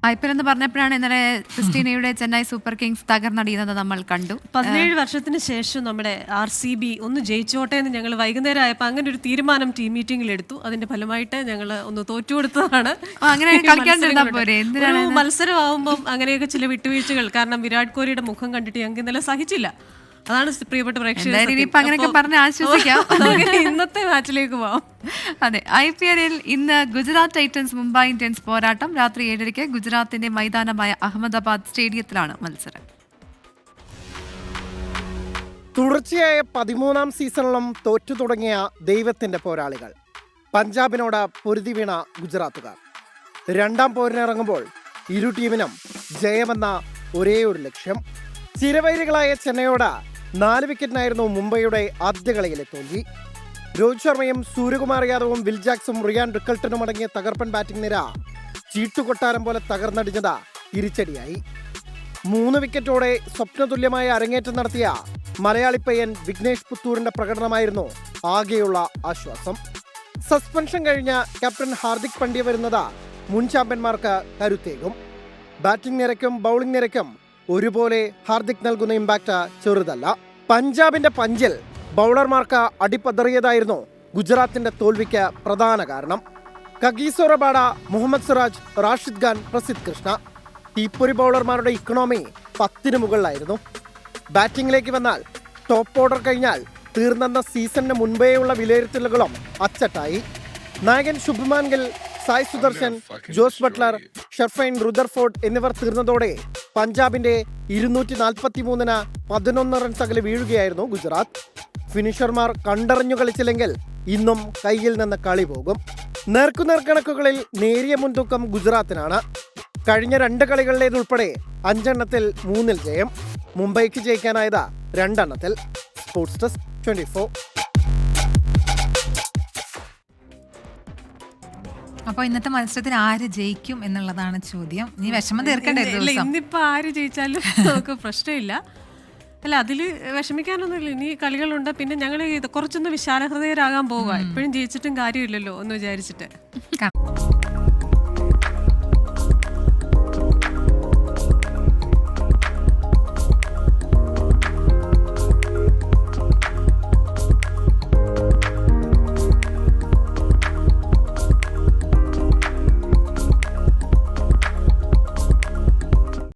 IPL എന്ന് പറഞ്ഞപ്പോഴാണ് ഇന്നലെ ക്രിസ്റ്റീനയുടെ ചെന്നൈ സൂപ്പർ കിങ്സ് തകർന്നടിയുന്നത് നമ്മൾ കണ്ടു. 17 വർഷത്തിന് ശേഷം നമ്മുടെ RCB ഒന്ന് ജയിച്ചോട്ടെ എന്ന് ഞങ്ങൾ വൈകുന്നേരം ആയപ്പോൾ അങ്ങനെ ഒരു തീരുമാനം ടീം മീറ്റിംഗിൽ എടുത്തു. അതിന്റെ ഫലമായിട്ട് ഞങ്ങൾ ഒന്ന് തോറ്റു കൊടുത്തതാണ്. അങ്ങനെ കളിക്കാണ്ടിരുന്നാ പോരെ, എന്തിനാണ് മത്സരമാകുമ്പോൾ അങ്ങനെയൊക്കെ ചില വിട്ടുവീഴ്ചകൾ, കാരണം വിരാട് കോഹ്ലിയുടെ മുഖം കണ്ടിട്ട് ഞങ്ങൾക്ക് ഇന്നലെ സഹിച്ചില്ല. അതാണ് പ്രിയപ്പെട്ട പ്രേക്ഷകർ. അങ്ങനെയൊക്കെ പറഞ്ഞ് ആശ്വസിക്കാം. ഇന്നത്തെ മാച്ചിലേക്ക് പോവാം. അതെ, IPL ഇന്ന് ഗുജറാത്ത് ടൈറ്റൻസ് മുംബൈ ഇന്ത്യൻസ് പോരാട്ടം. രാത്രി 7:30 ഗുജറാത്തിന്റെ മൈതാനമായ അഹമ്മദാബാദ് സ്റ്റേഡിയത്തിലാണ് മത്സരം. തുടർച്ചയായ 13ാം സീസണിലും തോറ്റു തുടങ്ങിയ ദൈവത്തിന്റെ പോരാളികൾ പഞ്ചാബിനോട് പൊരുതി വീണ ഗുജറാത്തുകാർ രണ്ടാം പോരിനിറങ്ങുമ്പോൾ ഇരു ടീമിനും ജയമെന്ന ഒരേ ഒരു ലക്ഷ്യം. ചിരവൈരികളായ ചെന്നൈയോട് 4 വിക്കറ്റിനായിരുന്നു മുംബൈയുടെ ആദ്യ കളിയിലെ തോൽവി. രോഹിത് ശർമ്മയും സൂര്യകുമാർ യാദവും വിൽ ജാക്സും റിയാൻ റിക്കൾട്ടനും അടങ്ങിയ തകർപ്പൻ ബാറ്റിംഗ് നിര ചീട്ടുകൊട്ടാരം പോലെ തകർന്നടിഞ്ഞത് തിരിച്ചടിയായി. 3 വിക്കറ്റോടെ സ്വപ്നതുല്യമായ അരങ്ങേറ്റം നടത്തിയ മലയാളി പയ്യൻ വിഘ്നേഷ് പുത്തൂരിന്റെ പ്രകടനമായിരുന്നു ആകെയുള്ള ആശ്വാസം. സസ്പെൻഷൻ കഴിഞ്ഞ ക്യാപ്റ്റൻ ഹാർദിക് പാണ്ഡ്യ വരുന്നത് മുൻ ചാമ്പ്യന്മാർക്ക് കരുത്തേകും. ബാറ്റിംഗ് നിരക്കും ബൗളിംഗ് നിരക്കും ഒരുപോലെ ഹാർദിക് നൽകുന്ന ഇമ്പാക്ട് ചെറുതല്ല. പഞ്ചാബിന്റെ പഞ്ചിൽ ബൗളർമാർക്ക് അടിപതറിയതായിരുന്നു ഗുജറാത്തിന്റെ തോൽവിക്ക് പ്രധാന കാരണം. കഗീസോ റബാഡ, മുഹമ്മദ് സിറാജ്, റാഷിദ് ഖാൻ, പ്രസിദ്ധ് കൃഷ്ണ തീപ്പൊരി ബൗളർമാരുടെ ഇക്കണോമി 10ന് മുകളിലായിരുന്നു. ബാറ്റിംഗിലേക്ക് വന്നാൽ ടോപ്പ് ഓർഡർ കഴിഞ്ഞാൽ തീർന്നെന്ന സീസണിന് മുൻപേയുള്ള വിലയിരുത്തലുകളും അച്ചട്ടായി. നായകൻ Shubman Gill, Sai Sudharsan, Jos Buttler, Sherfane Rutherford എന്നിവർ തീർന്നതോടെ പഞ്ചാബിന്റെ 243-ന് 11 റൺസ് അകലെ വീഴുകയായിരുന്നു ഗുജറാത്ത്. ഫിനിഷർമാർ കണ്ടറിഞ്ഞു കളിച്ചില്ലെങ്കിൽ ഇന്നും കയ്യിൽ നിന്ന് കളി പോകും. നേർക്കുനേർക്കണക്കുകളിൽ നേരിയ മുൻതൂക്കം ഗുജറാത്തിനാണ്. കഴിഞ്ഞ 2 കളികളിലേതുൾപ്പെടെ 5 എണ്ണത്തിൽ 3-ൽ ജയം. മുംബൈക്ക് ജയിക്കാനായത് 2 എണ്ണത്തിൽ. Sports desk 24. അപ്പൊ ഇന്നത്തെ മത്സരത്തിന് ആര് ജയിക്കും എന്നുള്ളതാണ് ചോദ്യം. നീ വിഷമം തീർക്കണ്ടേ? ഇന്നിപ്പോ ആര് ജയിച്ചാലും നമുക്ക് പ്രശ്നമില്ല. അല്ല, അതിൽ വിഷമിക്കാനൊന്നുമില്ല. ഇനി കളികളുണ്ട്. പിന്നെ ഞങ്ങൾ കുറച്ചൊന്ന് വിശാലഹൃദയരാകാൻ പോവുക. എപ്പോഴും ജയിച്ചിട്ടും കാര്യമില്ലല്ലോ എന്ന് വിചാരിച്ചിട്ട്.